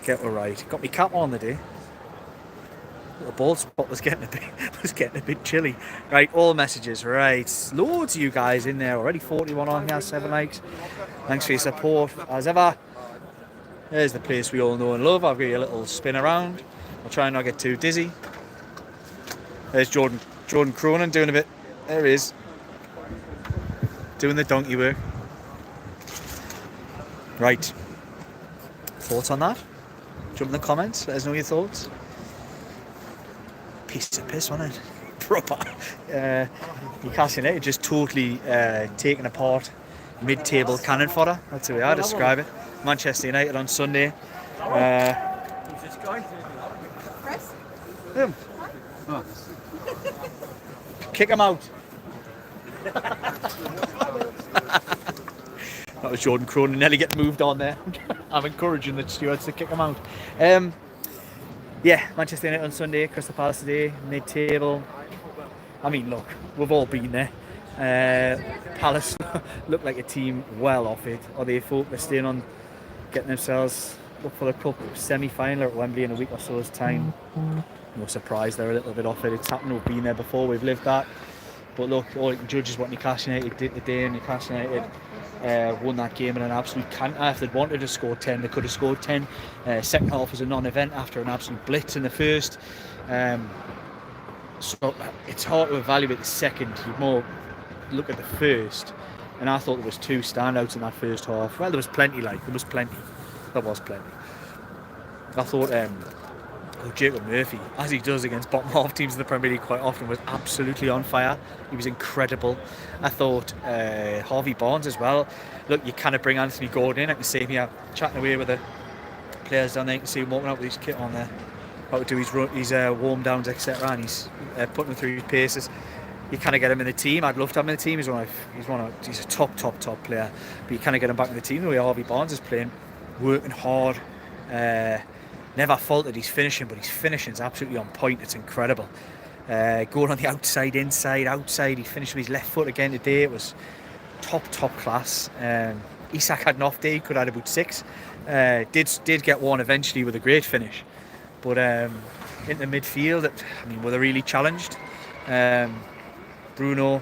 Get her right. Got my cap on the day. The ball spot was getting a bit chilly. Right, all messages, right. Loads of you guys in there already. 41 on here, 7 likes. Thanks for your support as ever. There's the place we all know and love. I'll give you a little spin around. I'll try and not get too dizzy. There's Jordan Cronin doing a bit. There he is. Doing the donkey work. Right. Thoughts on that? Jump in the comments. Let us know your thoughts. Piece of piss, wasn't it? Proper. Newcastle United just totally taken apart mid-table cannon fodder. That's the way I describe it. Manchester United on Sunday. Kick him out. That was Jordan Cronin nearly getting moved on there. I'm encouraging the stewards to kick him out. Yeah, Manchester United on Sunday, Crystal Palace today, mid-table. I mean, look, we've all been there. Palace look like a team well off it. Are they focused in on getting themselves up for the cup semi-final at Wembley in a week or so's time? No surprise, they're a little bit off it. It's happened, we've been there before, we've lived that. But look, all you can judge is what Newcastle United did today. Newcastle United won that game in an absolute canter. If they'd wanted to score 10, they could have scored 10. Second half was a non-event after an absolute blitz in the first. So it's hard to evaluate the second. You more look at the first. And I thought there was 2 standouts in that first half. Well, there was plenty. There was plenty. I thought Jacob Murphy, as he does against bottom half teams in the Premier League quite often, was absolutely on fire. He was incredible. I thought Harvey Barnes as well. Look, you kind of bring Anthony Gordon in. I can see him here chatting away with the players down there. You can see him walking out with his kit on there, about to do his warm downs, etc. And he's putting them through his paces. You kind of get him in the team. I'd love to have him in the team. He's a top player. But you kind of get him back in the team the way Harvey Barnes is playing, working hard. Never faulted his finishing, but his finishing is absolutely on point. It's incredible. Going on the outside, inside, outside. He finished with his left foot again today. It was top class. Isak had an off day. He could have had about 6. Did get one eventually with a great finish. But into midfield, were they really challenged? Bruno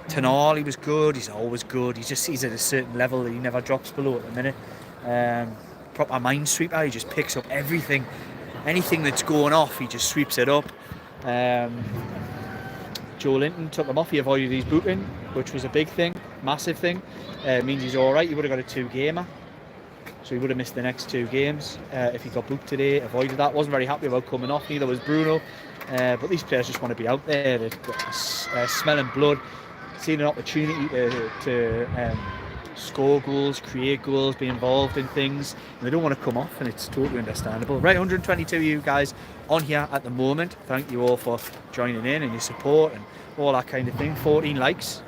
Tenal, he was good. He's always good. He's at a certain level that he never drops below at the minute. Proper minesweeper. He just picks up everything. Anything that's going off, he just sweeps it up. Joe Linton took him off. He avoided his booting, which was a big thing, massive thing. Means he's all right. He would have got a 2-gamer, so he would have missed the next 2 games if he got booked today. Avoided that. Wasn't very happy about coming off. Neither was Bruno. But these players just want to be out there. They're smelling blood, seeing an opportunity to score goals, create goals, be involved in things, and they don't want to come off, and it's totally understandable. Right, 122 of you guys on here at the moment. Thank you all for joining in and your support and all that kind of thing. 14 likes.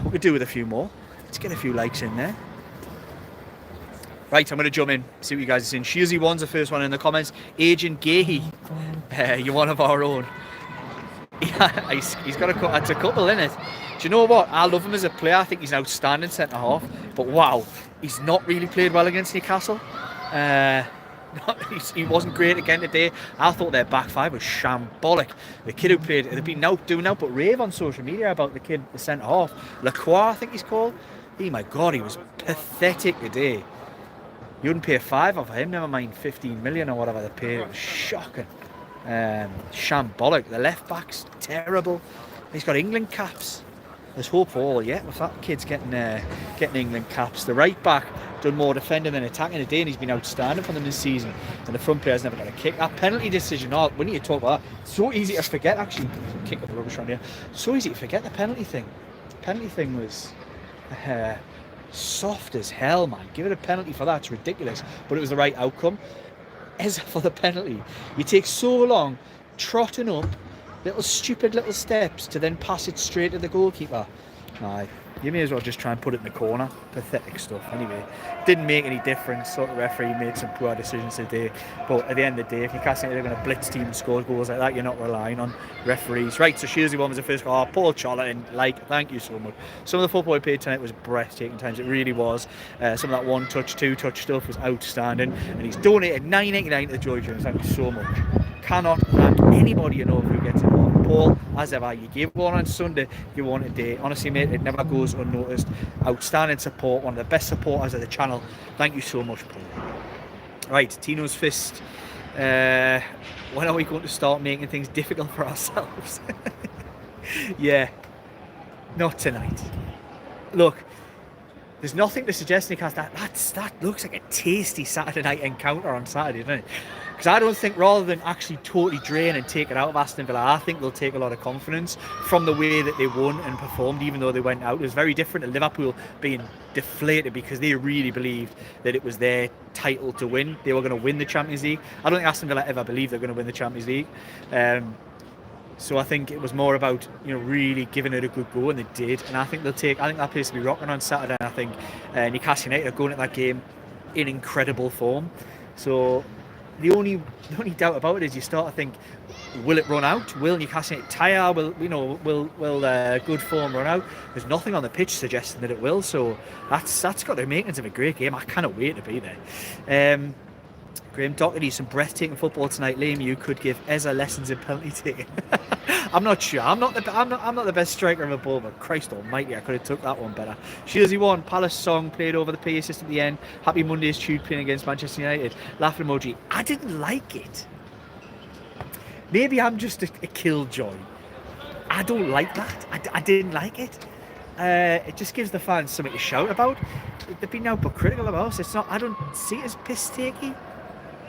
We could do with a few more. Let's get a few likes in there. Right, I'm going to jump in, see what you guys are saying. Shizzy one's the first one in the comments. Agent Guehi, you're one of our own. Yeah, he's got that's a couple in it. Do you know what? I love him as a player. I think he's an outstanding centre half. But wow, he's not really played well against Newcastle. He wasn't great again today. I thought their back 5 was shambolic. The kid who played, they've been doing out but rave on social media about the kid, the centre half, Lacroix, I think he's called. Oh my God, he was pathetic today. You wouldn't pay 5 off of him, never mind 15 million or whatever they paid. It was shocking. Shambolic. The left back's terrible. He's got England caps. There's hope for all yet with that kid's getting England caps. The right back done more defending than attacking today, and he's been outstanding for them this season. And the front player's never got a kick. That penalty decision, we need to talk about that. So easy to forget, actually. Kick up the rubbish around here. So easy to forget the penalty thing. The penalty thing was soft as hell, man. Give it a penalty for that. It's ridiculous. But it was the right outcome. As for the penalty, you take so long trotting up stupid little steps to then pass it straight to the goalkeeper. Aye, You may as well just try and put it in the corner. Pathetic stuff. Anyway, didn't make any difference. Sort of referee made some poor decisions today. But at the end of the day, if Newcastle United are going to blitz team and score goals like that, you're not relying on referees. Right, so Shearsy one was the first goal. Paul Charlton, thank you so much. Some of the football he played tonight was breathtaking times. It really was. Some of that one touch, two touch stuff was outstanding. And he's donated $9.99 to the Joy Jones. Thank you so much. Cannot thank anybody enough who gets involved. Paul, as ever, you gave one on Sunday, you won today. Honestly, mate, it never goes unnoticed. Outstanding support, one of the best supporters of the channel. Thank you so much, Paul. Right, Tino's Fist. When are we going to start making things difficult for ourselves? Yeah, not tonight. Look, there's nothing to suggest, Newcastle, that looks like a tasty Saturday night encounter on Saturday, doesn't it? Because I don't think, rather than actually totally drain and take it out of Aston Villa, I think they'll take a lot of confidence from the way that they won and performed, even though they went out. It was very different to Liverpool being deflated because they really believed that it was their title to win. They were going to win the Champions League. I don't think Aston Villa ever believed they were going to win the Champions League. So I think it was more about, really giving it a good go, and they did. And I think that place will be rocking on Saturday. And I think Newcastle United are going at that game in incredible form. So the only doubt about it is you start to think, will it run out? Will Newcastle United tire? Will good form run out? There's nothing on the pitch suggesting that it will. So that's got the makings of a great game. I cannot wait to be there. Graham Doherty, some breathtaking football tonight. Liam, you could give Eza lessons in penalty taking. I'm not sure. I'm not the best striker of a ball, but Christ Almighty, I could have took that one better. Shearsy won. Palace song played over the PA system at the end. Happy Monday's tune playing against Manchester United. Laughing emoji. I didn't like it. Maybe I'm just a killjoy. I don't like that. I didn't like it. It just gives the fans something to shout about. They've been now but critical about us. It's not. I don't see it as piss takey.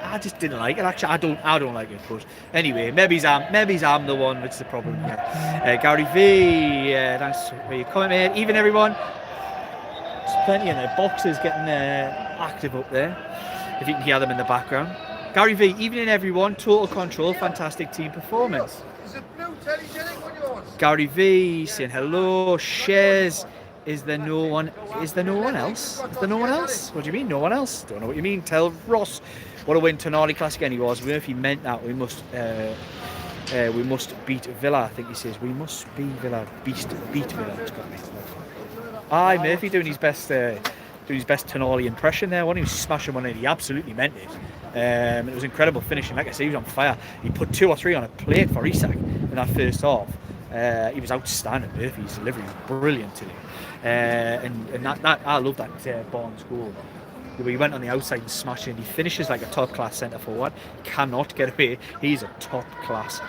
I just didn't like it. Actually, I don't like it. But anyway, maybe I'm the one that's the problem here. Gary V, thanks for your comment, mate. Even everyone. There's plenty in there. Boxers getting active up there. If you can hear them in the background. Gary V, evening everyone. Total control, fantastic team performance. Is it blue telly on yours? Gary V saying hello. Shares. Is there no one else? Is there no one else? What do you mean, no one else? Don't know what you mean. Tell Ross. What a win. Tonali Classic again. He was. Murphy meant that. We must beat Villa. I think he says we must beat Villa. Beat Villa. Aye, Murphy doing his best Tonali impression there. When he was smashing one in, he absolutely meant it. It was incredible finishing. Like I say, he was on fire. He put 2 or 3 on a plate for Isak in that first half. He was outstanding. Murphy's delivery was brilliant today. And that I love that Barnes goal. He went on the outside and smashed it. He finishes like a top class centre forward. Cannot get away. He's a top class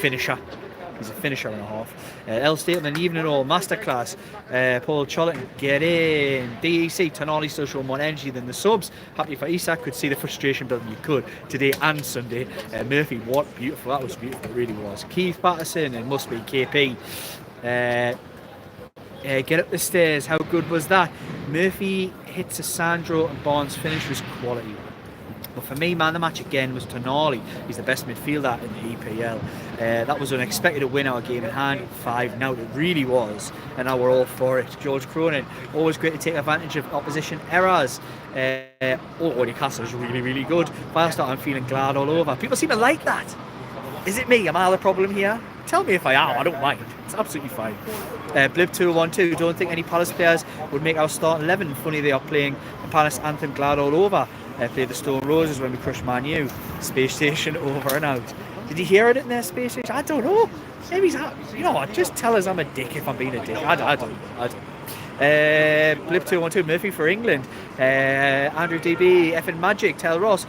finisher. He's a finisher and a half. L Statement, evening all masterclass. Paul Charlton, get in. DEC, Tonali still showing more energy than the subs. Happy for Isak, could see the frustration building. You could today and Sunday. Murphy, what beautiful. That was beautiful. It really was. Keith Patterson, it must be KP. Get up the stairs. How good was that? Murphy hits a Sandro and Barnes' finish was quality. But for me, man, the match again was Tonali. He's the best midfielder in the EPL. That was unexpected to win our game in hand 5 now. It really was. And now we're all for it. George Cronin, always great to take advantage of opposition errors. Newcastle is really, really good. Firestart, I'm feeling glad all over. People seem to like that. Is it me? Am I the problem here? Tell me if I am. I don't mind. It's absolutely fine. Blib212, don't think any Palace players would make our start 11. Funny they are playing the Palace anthem glad all over. Played the Stone Roses when we crushed Man U. Space Station over and out. Did you hear it in there, Space Station? I don't know. Maybe he's, you know what? Just tell us I'm a dick if I'm being a dick. I don't. Blib212, Murphy for England. Andrew DB, effing magic. Tell Ross.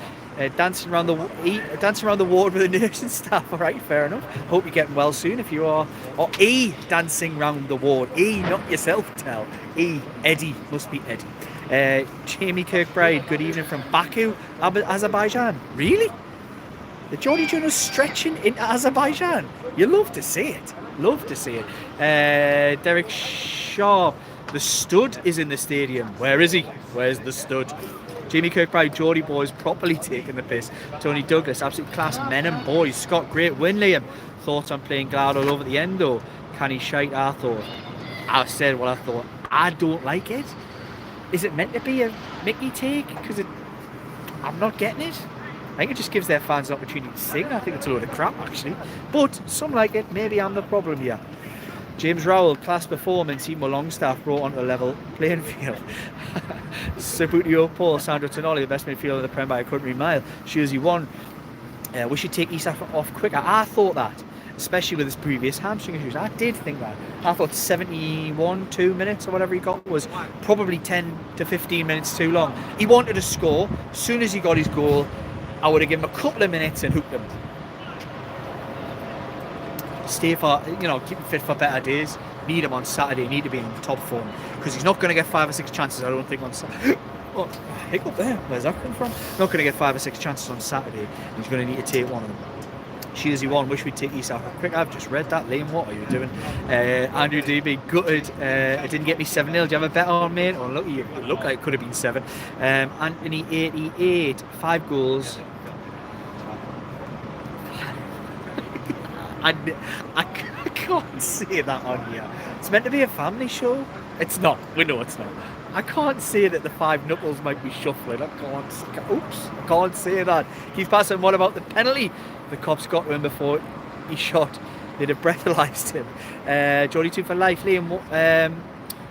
Dancing around the ward with the nursing staff. All right, fair enough. Hope you're getting well soon. If you are, or dancing around the ward. Not yourself. Tell Eddie must be Eddie. Jamie Kirkbride. Good evening from Baku, Azerbaijan. Really? The Geordie Juniors stretching into Azerbaijan. You love to see it. Derek Schar. The stud is in the stadium. Where is he? Where's the stud? Jamie Kirkbride, Geordie boys properly taking the piss. Tony Douglas, absolute class men and boys. Scott, great win, Liam. Thoughts on playing Glad all over the end though? Can he shite? I thought. I said what I thought. I don't like it. Is it meant to be a Mickey take? Because I'm not getting it. I think it just gives their fans an opportunity to sing. I think it's a load of crap, actually. But some like it. Maybe I'm the problem here. James Rowell, class performance. Timo Longstaff brought onto a level playing field. Sabutio Paul, Sandro Tonali, the best midfielder in the Prem by a country mile. Shuzi won. We should take Isak off quicker. I thought that, especially with his previous hamstring issues. I did think that. I thought 2 minutes or whatever he got was probably 10 to 15 minutes too long. He wanted to score. As soon as he got his goal, I would have given him a couple of minutes and hooked him. Stay for, keep him fit for better days. Need him on Saturday. Need to be in top form because he's not going to get 5 or 6 chances. I don't think on Saturday. Oh, hiccup there. Where's that come from? Not going to get 5 or 6 chances on Saturday. He's going to need to take one of them. Cheers, won. Wish we'd take Isak quick. I've just read that. Liam, what are you doing? Andrew DB, gutted. It didn't get me 7-0. Do you have a bet on, mate? Oh, look, you look like it could have been 7. Anthony, 88. 5 goals. I can't say that on here. It's meant to be a family show. It's not. We know it's not. I can't say that the 5 knuckles might be shuffling. I can't say that. Keith Passon, what about the penalty? The cops got to him before he shot. They'd have breathalyzed him. Jolly 2 for life. Liam,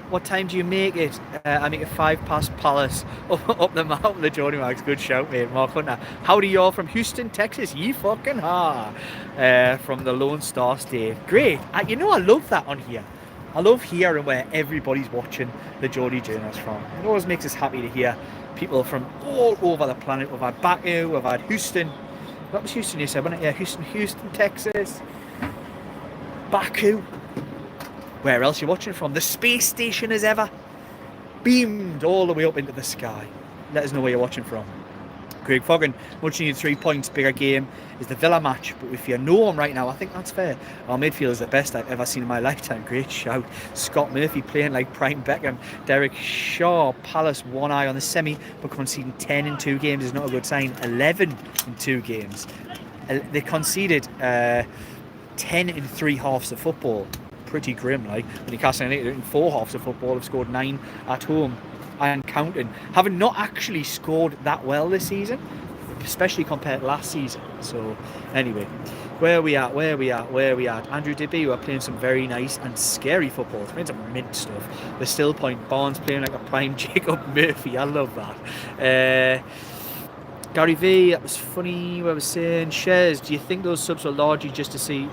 what time do you make it? I make it 5 past Palace up the mountain. The Jody Marks, good shout, mate. Mark Hunter. Howdy, y'all from Houston, Texas. Ye fucking ha. From the Lone Star State. Great. I love that on here. I love hearing where everybody's watching the Geordie Journals from. It always makes us happy to hear people from all over the planet. We've had Baku, we've had Houston. What was Houston you said, wasn't it? Yeah, Houston, Texas. Baku. Where else are you watching from? The space station as ever. Beamed all the way up into the sky. Let us know where you're watching from. Craig Foggin, much needed 3 points, bigger game is the Villa match, but if you know him right now, I think that's fair. Our midfield is the best I've ever seen in my lifetime. Great shout. Scott Murphy playing like prime Beckham. Derek Schar, Palace 1 eye on the semi, but conceding 10 in 2 games is not a good sign. 11 in 2 games. They conceded 10 in 3 halves of football. Pretty grim, like. Newcastle United in 4 halves of football have scored 9 at home and counting, having not actually scored that well this season, especially compared to last season. So anyway, where we at? Andrew DB, who are playing some very nice and scary football. It's playing some mint stuff. The still point. Barnes playing like a prime Jacob Murphy. I love that. Gary V, that was funny. What I was saying, Shares, do you think those subs are largely just to see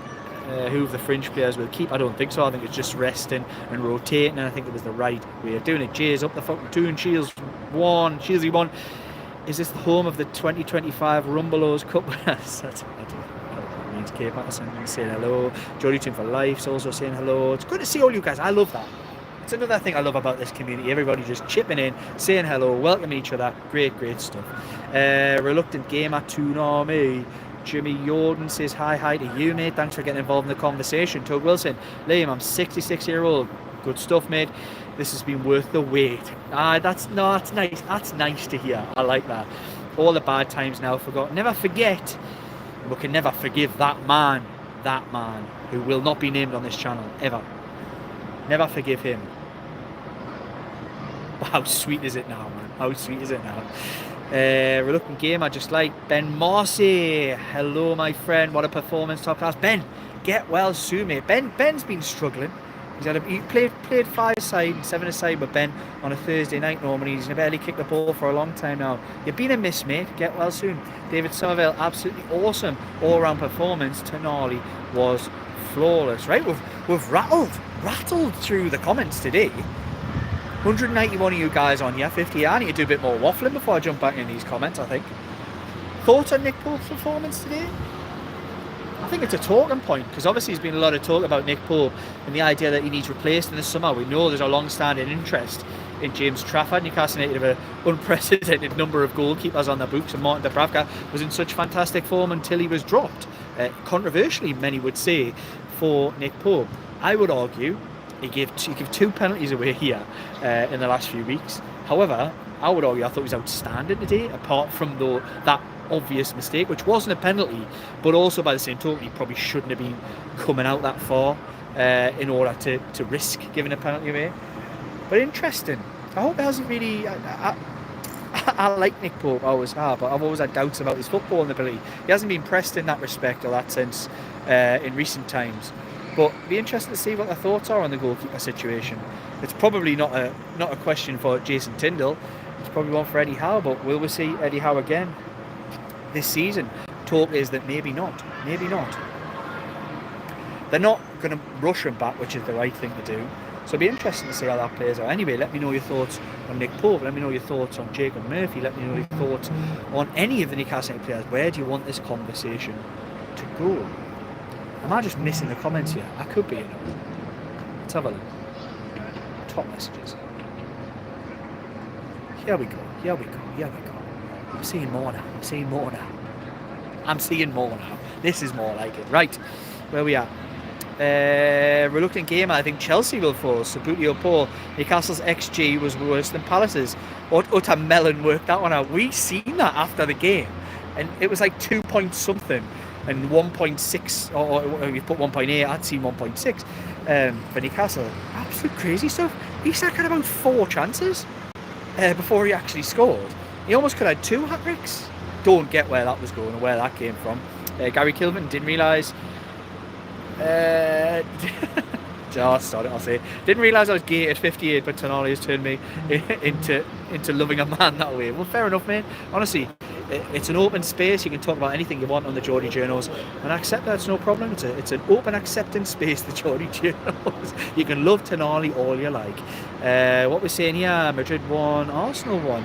who of the fringe players will keep? I don't think so. I think it's just resting and rotating, and I think it was the right way of doing it. Jay's up the fucking 2 and Shields 1. Shieldsy 1. Is this the home of the 2025 Rumbelows Cup winners? That's means Kay Patterson saying hello. Jody Tim for Life's also saying hello. It's good to see all you guys. I love that. It's another thing I love about this community. Everybody just chipping in, saying hello, welcoming each other. Great stuff. Reluctant gamer to me. Jimmy Jordan says hi to you, mate. Thanks for getting involved in the conversation. Tug Wilson, Liam, I'm 66-year-old. Good stuff, mate. This has been worth the wait. That's nice. That's nice to hear. I like that. All the bad times now forgotten. Never forget. We can never forgive that man who will not be named on this channel ever. Never forgive him. How sweet is it now, man? How sweet is it now? Reluctant gamer, just like Ben Marcy. Hello, my friend. What a performance, top class. Ben, get well soon, mate. Ben's been struggling. He played 5-a-side and 7-a-side with Ben on a Thursday night normally. He's barely kicked the ball for a long time now. You've been a miss, mate. Get well soon. David Somerville, absolutely awesome all-round performance. Tonali was flawless. Right, we've rattled through the comments today. 191 of you guys on here, 50. I need to do a bit more waffling before I jump back in these comments, I think. Thoughts on Nick Pope's performance today? I think it's a talking point, because obviously there's been a lot of talk about Nick Pope and the idea that he needs replaced in the summer. We know there's a long-standing interest in James Trafford. Newcastle United have an unprecedented number of goalkeepers on their books, and Martin Dubravka was in such fantastic form until he was dropped. Controversially, many would say, for Nick Pope. I would argue he gave 2 penalties away here in the last few weeks. However, I would argue I thought he was outstanding today, apart from that obvious mistake, which wasn't a penalty, but also by the same token, he probably shouldn't have been coming out that far. in order to risk giving a penalty away. But interesting. I hope it hasn't really... I like Nick Pope, I always have, but I've always had doubts about his footballing ability. He hasn't been pressed in that respect or that sense in recent times. But it'd be interesting to see what their thoughts are on the goalkeeper situation. It's probably not a question for Jason Tindall. It's probably one for Eddie Howe, but will we see Eddie Howe again this season? Talk is that maybe not. Maybe not. They're not going to rush him back, which is the right thing to do. So it'll be interesting to see how that plays out. Anyway, let me know your thoughts on Nick Pope. Let me know your thoughts on Jacob Murphy. Let me know your thoughts on any of the Newcastle United players. Where do you want this conversation to go? Am I just missing the comments here? I could be, you know. Let's have a look. Top messages. Here we go. Here we go. Here we go. I'm seeing more now. I'm seeing more now. I'm seeing more now. This is more like it. Right. Where we are. Reluctant gamer, I think Chelsea will fall. Sabutio Paul. Newcastle's XG was worse than Palace's. Utter melon worked that one out. We seen that after the game, and it was like 2 point something and 1.6, or you put 1.8. I'd seen 1.6 for Newcastle. Absolute crazy stuff. Isak had about 4 chances before he actually scored. He almost could have had 2 hat-tricks. Don't get where that was going or where that came from. Gary Kilvin didn't realise. I'll say. Didn't realise I was gay at 58, but Tonali has turned me into loving a man that way. Well, fair enough, mate. Honestly, it's an open space. You can talk about anything you want on the Geordie Journals, and I accept that. It's no problem. It's an open acceptance space, the Geordie Journals. You can love Tonali all you like. What we're saying here: Madrid 1, Arsenal 1.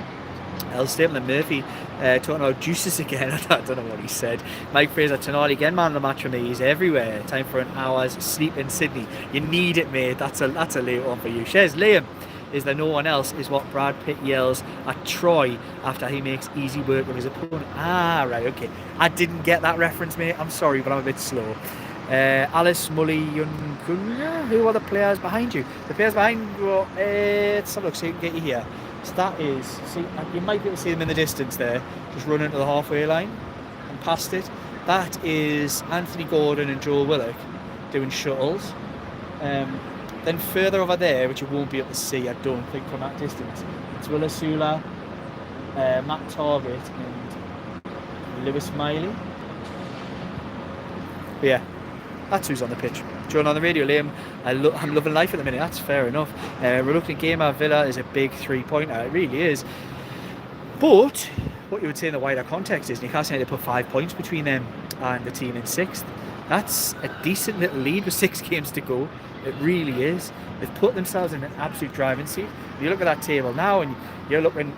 El Stapleton and Murphy talking about juices again. I don't know what he said. Mike Fraser, Tonali again, man of the match for me. He's everywhere. Time for an hour's sleep in Sydney. You need it, mate. That's a late one for you. Shez, Liam, is there no one else? Is what Brad Pitt yells at Troy after he makes easy work of his opponent. Ah, right, okay. I didn't get that reference, mate. I'm sorry, but I'm a bit slow. Alice Mully Yunkunya, who are the players behind you? The players behind you, let's have a look so you can get you here. So that is, see, you might be able to see them in the distance there, just running to the halfway line and past it. That is Anthony Gordon and Joel Willock doing shuttles. Then further over there, which you won't be able to see, I don't think, from that distance, it's Willa Sula, Matt Target and Lewis Miley. But yeah, that's who's on the pitch. Join on the radio, Liam. I'm loving life at the minute. That's fair enough. Reluctant gamer, Villa is a big 3-pointer. It really is. But what you would say in the wider context is Newcastle United put 5 points between them and the team in 6th. That's a decent little lead with 6 games to go. It really is. They've put themselves in an absolute driving seat. You look at that table now, and you're looking.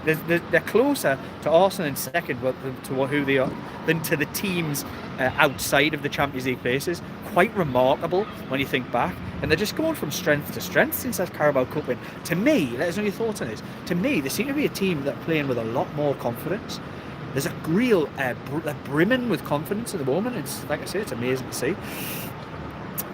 They're closer to Arsenal in 2nd to who they are than to the teams outside of the Champions League places. Quite remarkable when you think back. And they're just going from strength to strength since that Carabao Cup win. To me, let us know your thoughts on this. To me, they seem to be a team that are playing with a lot more confidence. There's a real brimming with confidence at the moment. It's like I say, it's amazing to see.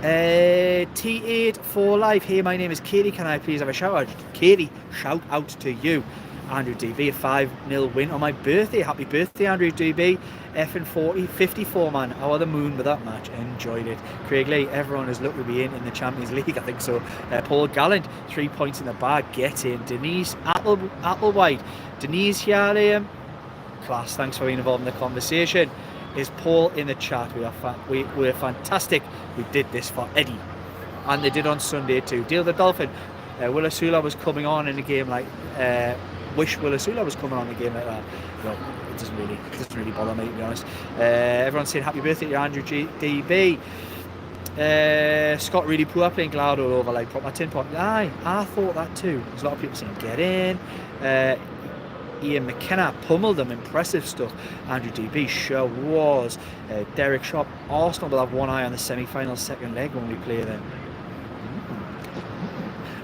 T8 for life. Hey, my name is Katie. Can I please have a shout out? Katie, shout out to you. Andrew DB, a 5-0 win on my birthday. Happy birthday, Andrew DB. Effing 40, 54, man. How are the moon with that match? Enjoyed it. Craig Lee, everyone is lucky to be in the Champions League, I think so. Paul Gallant, 3 points in the bag. Get in. Denise Applewhite. Denise here, class, thanks for being involved in the conversation. Is Paul in the chat? We're fantastic. We did this for Eddie. And they did on Sunday too. Deal the Dolphin. Willa Sula was coming on in a game like... wish Willa Sula was coming on in a game like that. Well, it doesn't really bother me, to be honest. Everyone's saying happy birthday to Andrew DB. Scott really poor playing Glad all over like proper tin pot. Aye, I thought that too. There's a lot of people saying get in. Ian McKenna pummeled them, impressive stuff. Andrew DB sure was. Derek Sharp, Arsenal will have one eye on the semi-final 2nd leg when we play them.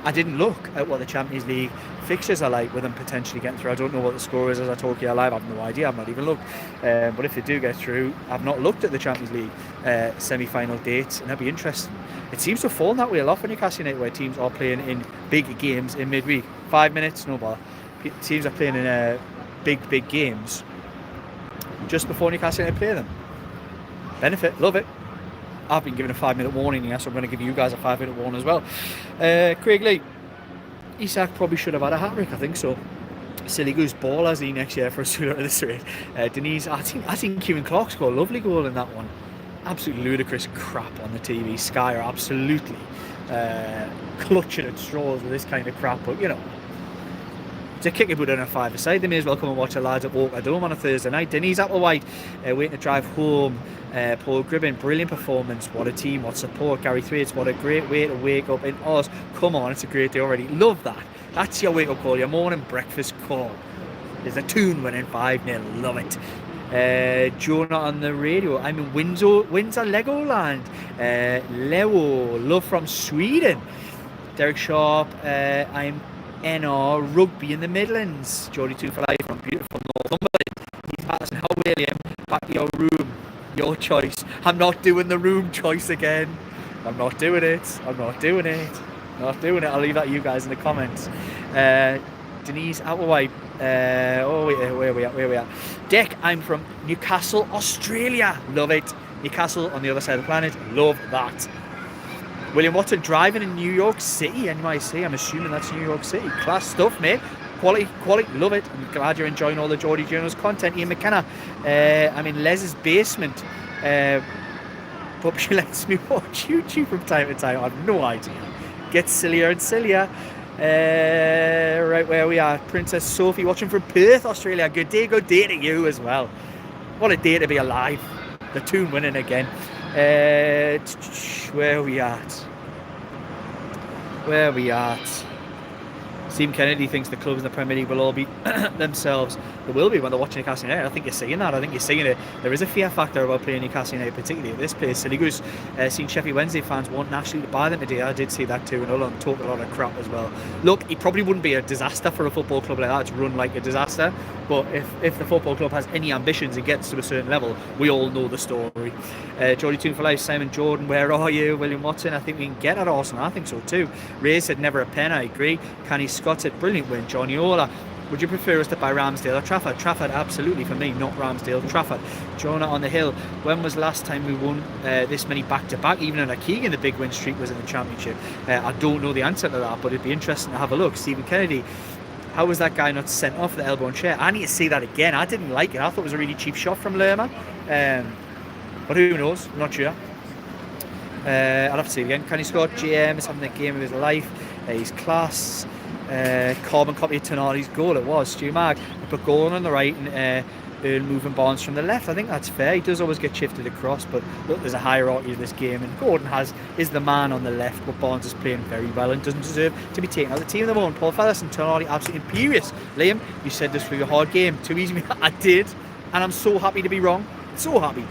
I didn't look at what the Champions League fixtures are like with them potentially getting through. I don't know what the score is as I talk here live. I have no idea. I've not even looked. But if they do get through, I've not looked at the Champions League semi-final dates, and that'd be interesting. It seems to have fallen that way a lot for Newcastle United, where teams are playing in big games in midweek. 5 minutes, no bother. Teams are playing in big games just before Newcastle United play them. Benefit, love it. I've been given a 5-minute warning here, so I'm going to give you guys a 5-minute warning as well. Craig Lee, Isak probably should have had a hat-trick, I think so. Silly goose ball has he next year for Asula at this rate. Denise, I think Kieran Clark scored a lovely goal in that one. Absolutely ludicrous crap on the TV. Sky are absolutely clutching at straws with this kind of crap, but you know, it's a kick a boot on a 5-a-side. They may as well come and watch the lads at Walker Dome on a Thursday night. Denise Applewhite waiting to drive home. Paul Gribbin, brilliant performance. What a team, what support. Gary Thwaites, what a great way to wake up in Oz. Come on, it's a great day already. Love that. That's your wake-up call, your morning breakfast call. There's a tune winning 5-0. Love it. Jonah on the radio. I'm in Windsor Legoland. Leo, love from Sweden. Derek Sharp, I'm NR Rugby in the Midlands. Geordie 2 for life from beautiful Northumberland. He's asking, how William, back to your room. Your choice. I'm not doing the room choice again. I'm not doing it. I'll leave that to you guys in the comments. Denise Applewhite. Where we at? Dick, I'm from Newcastle, Australia. Love it. Newcastle on the other side of the planet. Love that. William Watson driving in New York City, NYC. I'm assuming that's New York City. Class stuff, mate. Quality, love it. I'm glad you're enjoying all the Geordie Journals content. Ian McKenna, I'm in Les's basement. But she lets me watch YouTube from time to time. I have no idea. Gets sillier and sillier. Right where we are. Princess Sophie watching from Perth, Australia. Good day to you as well. What a day to be alive. The tune winning again. Where are we at? Stephen Kennedy thinks the clubs in the Premier League will all be themselves. They will be when they're watching Newcastle United. I think you're seeing that. I think you're seeing it. There is a fear factor about playing Newcastle United, particularly at this place. Silly Goose, seen Sheffield Wednesday fans wanting actually to buy them today. I did see that too, and Ullon talked a lot of crap as well. Look, it probably wouldn't be a disaster for a football club like that to run like a disaster. But if the football club has any ambitions and gets to a certain level, we all know the story. Geordie Tune for life, Simon Jordan, where are you? William Watson, I think we can get at Arsenal. I think so too. Ray said never a pen, I agree. Canny Scott said brilliant win. Johnny Ola, would you prefer us to buy Ramsdale or Trafford? Trafford, absolutely for me, not Ramsdale, Trafford. Jonah on the hill, when was the last time we won this many back-to-back? Even in Keegan, the big win streak was in the Championship. I don't know the answer to that, but it'd be interesting to have a look. Stephen Kennedy, how was that guy not sent off the elbow and chair? I need to see that again. I didn't like it. I thought it was a really cheap shot from Lerma. But who knows? I'm not sure. I'll have to see it again. Kenny Scott, GM, is having the game of his life. He's class. Carbon copy of Tonali's goal. It was Stu Mag. But Gordon on the right and moving Barnes from the left. I think that's fair. He does always get shifted across, but look, there's a hierarchy of this game, and Gordon is the man on the left, but Barnes is playing very well and doesn't deserve to be taken out of the team at the moment. Paul Fellis and Tonali absolutely imperious. Liam, you said this for your hard game. Too easy. I did, and I'm so happy to be wrong. So happy.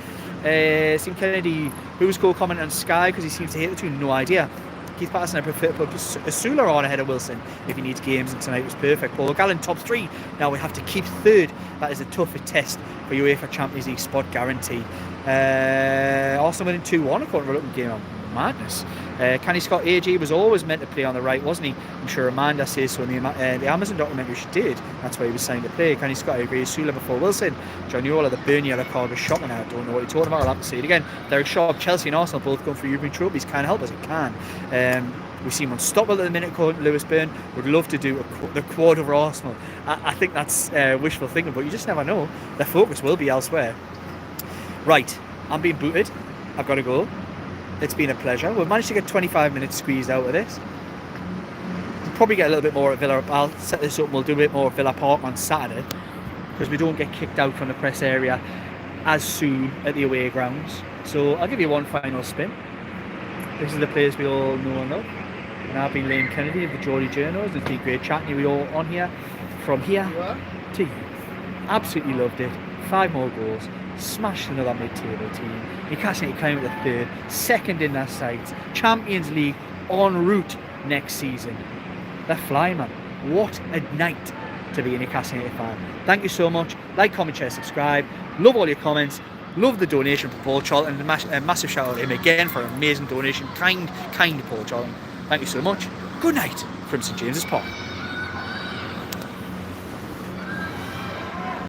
Steve Kennedy, who was called comment on Sky because he seems to hate the two. No idea. Keith Patterson, I prefer to put Asula on ahead of Wilson if he needs games, and tonight was perfect. Paul Gallen, top 3. Now we have to keep 3rd. That is a tougher test for UEFA Champions League spot guarantee. Arsenal winning 2-1 according to a looking game. Madness. Kenny Scott AG was always meant to play on the right, wasn't he? I'm sure Amanda says so in the Amazon documentary she did. That's why he was signed to play. Kenny Scott, I agree. Sula before Wilson. John Yola, the burn yellow card was shocking. I don't know what you're talking about. I'll have to see it again. Derek Sharp, Chelsea and Arsenal both going for European trophies. Can't help us, it can. We seem unstoppable at the minute, according to Lewis Byrne. Would love to do the quad over Arsenal. I think that's wishful thinking, but you just never know. Their focus will be elsewhere. Right, I'm being booted. I've got to go. It's been a pleasure. We've managed to get 25 minutes squeezed out of this. We'll probably get a little bit more at Villa. I'll set this up and we'll do a bit more at Villa Park on Saturday, because we don't get kicked out from the press area as soon at the away grounds. So I'll give you one final spin. This is the place we all know and love. And I've been Liam Kennedy of the Geordie Journals. It's been great chatting to you all on here. From here to you. Absolutely loved it. 5 more goals. Smashed another mid-table team. Newcastle United climbing to 3rd, 2nd in their sights. Champions League en route next season. They're flying, man. What a night to be a Newcastle United fan. Thank you so much. Like, comment, share, subscribe. Love all your comments. Love the donation from Paul Charlton. And a massive shout out to him again for an amazing donation. Kind Paul Charlton. Thank you so much. Good night from St James's Park.